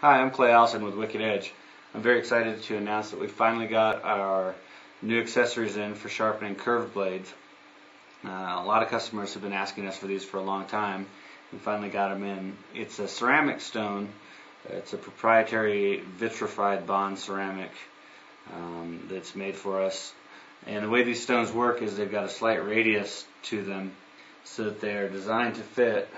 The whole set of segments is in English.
Hi, I'm Clay Allison with Wicked Edge. I'm very excited to announce that we finally got our new accessories in for sharpening curved blades. A lot of customers have been asking us for these for a long time. We finally got them in. It's a ceramic stone. It's a proprietary vitrified bond ceramic that's made for us. And the way these stones work is they've got a slight radius to them so that they're designed to fit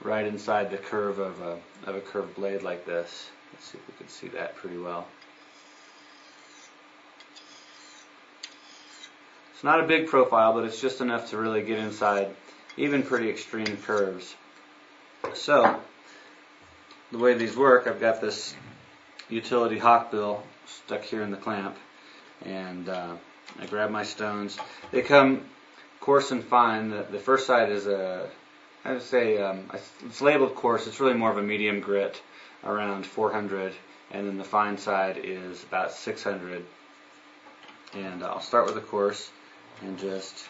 right inside the curve of a curved blade like this. Let's see if we can see that pretty well. It's not a big profile, but it's just enough to really get inside even pretty extreme curves. So, the way these work, I've got this utility hawkbill stuck here in the clamp, and I grab my stones. They come coarse and fine. The first side is I would say it's labeled coarse. It's really more of a medium grit, around 400, and then the fine side is about 600. And I'll start with the coarse and just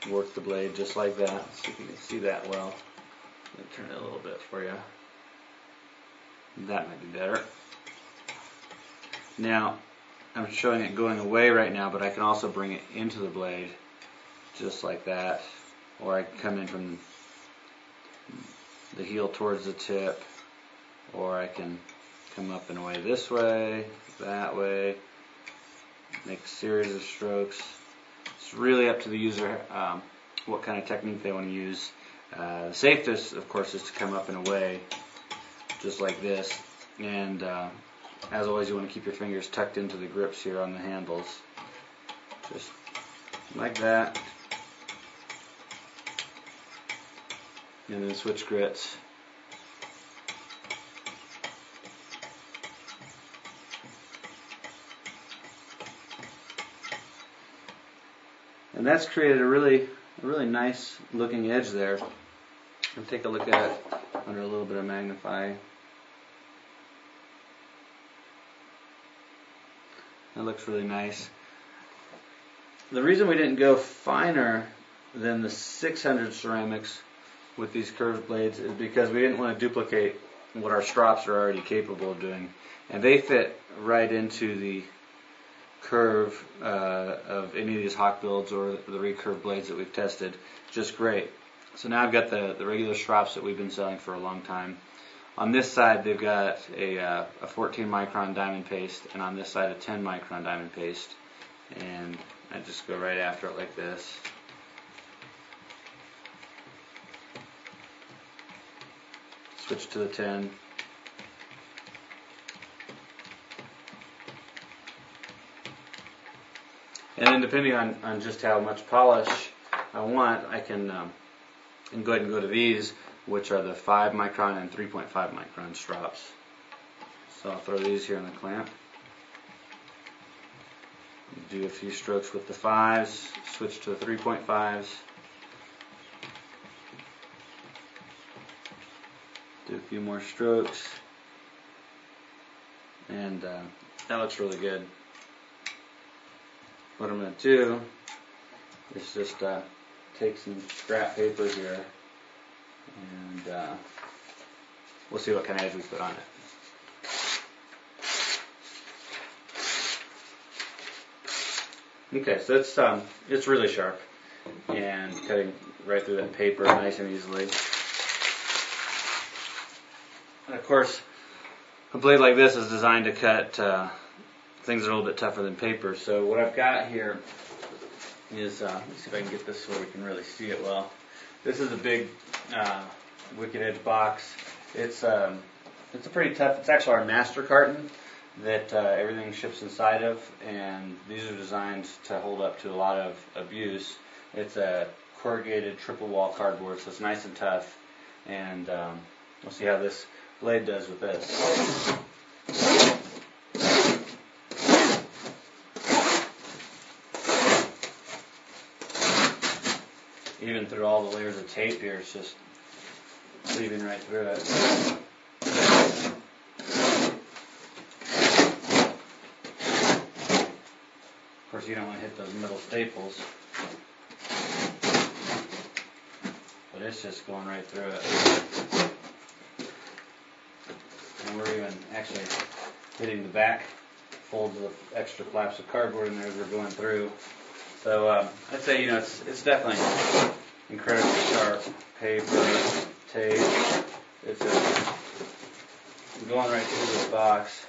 work the blade just like that. Let's see if you can see that well. Let me turn it a little bit for you. That might be better. Now, I'm showing it going away right now, but I can also bring it into the blade just like that. Or I can come in from the heel towards the tip, or I can come up and away this way, that way, make a series of strokes. It's really up to the user what kind of technique they want to use. The safest, of course, is to come up and away just like this, and as always, you want to keep your fingers tucked into the grips here on the handles, just like that. And then switch grits. And that's created a really nice looking edge there. And take a look at it under a little bit of magnifying. That looks really nice. The reason we didn't go finer than the 600 ceramics with these curved blades is because we didn't want to duplicate what our strops are already capable of doing, and they fit right into the curve of any of these hawkbills or the recurve blades that we've tested just great. So now I've got the regular strops that we've been selling for a long time. On this side they've got a 14 micron diamond paste, and on this side a 10 micron diamond paste, and I just go right after it like this. Switch to the 10. And then depending on just how much polish I want, I can go ahead and go to these, which are the 5 micron and 3.5 micron strops. So I'll throw these here in the clamp. Do a few strokes with the 5s, switch to the 3.5s. Do a few more strokes, and that looks really good. What I'm going to do is just take some scrap paper here, and we'll see what kind of edge we put on it. Okay, so it's really sharp and cutting right through that paper nice and easily. And of course, a blade like this is designed to cut things that are a little bit tougher than paper. So what I've got here is, let's see if I can get this so we can really see it well. This is a big Wicked Edge box. It's a pretty tough, it's actually our master carton that everything ships inside of, and these are designed to hold up to a lot of abuse. It's a corrugated triple wall cardboard, so it's nice and tough, and we'll see how this blade does with this. Even through all the layers of tape here, it's just cleaving right through it. Of course, you don't want to hit those metal staples, but it's just going right through it. and we're even actually hitting the back folds of extra flaps of cardboard in there as we're going through. So I'd say, it's definitely incredibly sharp. Paper, tape, it's going right through this box.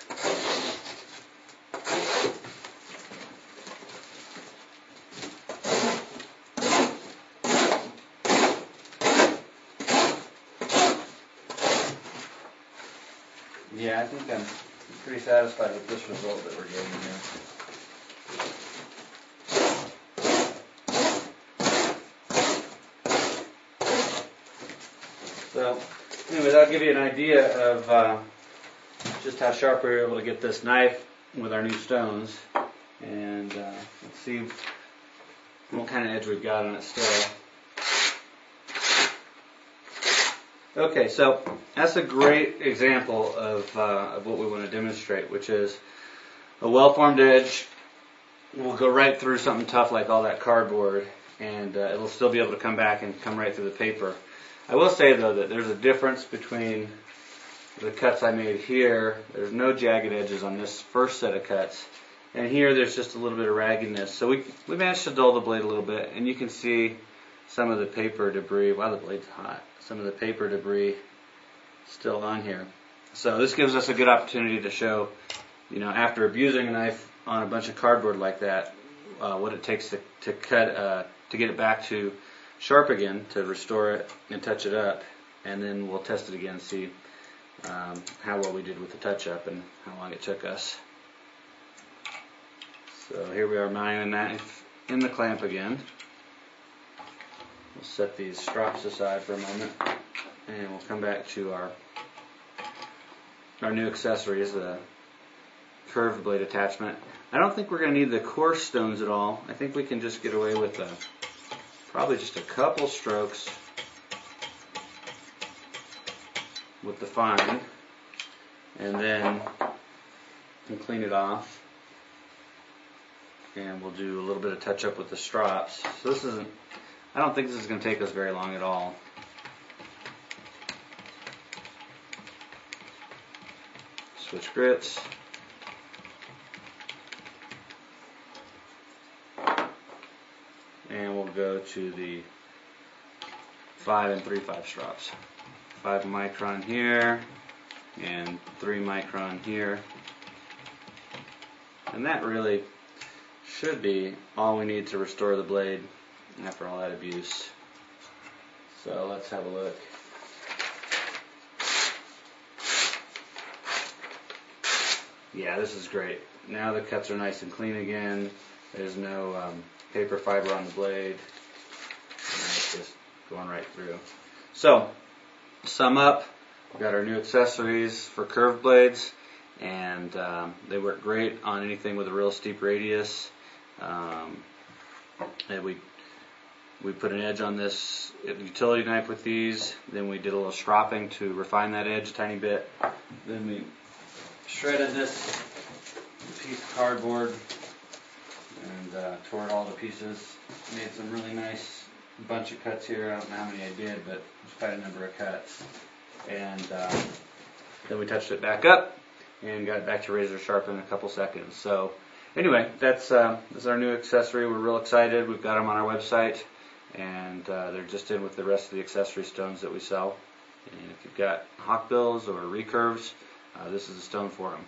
Yeah, I think I'm pretty satisfied with this result that we're getting here. So, anyways, I'll give you an idea of just how sharp we were able to get this knife with our new stones. And let's see what kind of edge we've got on it still. Okay, so that's a great example of what we want to demonstrate, which is a well-formed edge will go right through something tough like all that cardboard, and it'll still be able to come back and come right through the paper. I will say, though, that there's a difference between the cuts I made here. There's no jagged edges on this first set of cuts, and here there's just a little bit of raggedness. So we managed to dull the blade a little bit, and you can see some of the paper debris. Wow, the blade's hot. Some of the paper debris still on here. So this gives us a good opportunity to show, after abusing a knife on a bunch of cardboard like that, what it takes to cut, to get it back to sharp again, to restore it and touch it up, and then we'll test it again and see how well we did with the touch-up and how long it took us. So here we are mounting the knife in the clamp again. We'll set these strops aside for a moment, and we'll come back to our new accessories, the curved blade attachment. I don't think we're going to need the coarse stones at all. I think we can just get away with probably just a couple strokes with the fine, and then we'll clean it off, and we'll do a little bit of touch up with the strops. So I don't think this is going to take us very long at all. Switch grits. And we'll go to the 5 3/5 strops. 5 micron here and 3 micron here. And that really should be all we need to restore the blade after all that abuse. So let's have a look. Yeah, this is great. Now the cuts are nice and clean again. There's no paper fiber on the blade. And it's just going right through. So, to sum up, we've got our new accessories for curved blades, and they work great on anything with a real steep radius. And we put an edge on this utility knife with these. Then we did a little stropping to refine that edge a tiny bit. Then we shredded this piece of cardboard and tore it all to pieces. Made some really nice bunch of cuts here. I don't know how many I did, but there's quite a number of cuts. And then we touched it back up and got it back to razor sharp in a couple seconds. So anyway, that's our new accessory. We're real excited. We've got them on our website, and they're just in with the rest of the accessory stones that we sell. And if you've got hawkbills or recurves, this is a stone for them.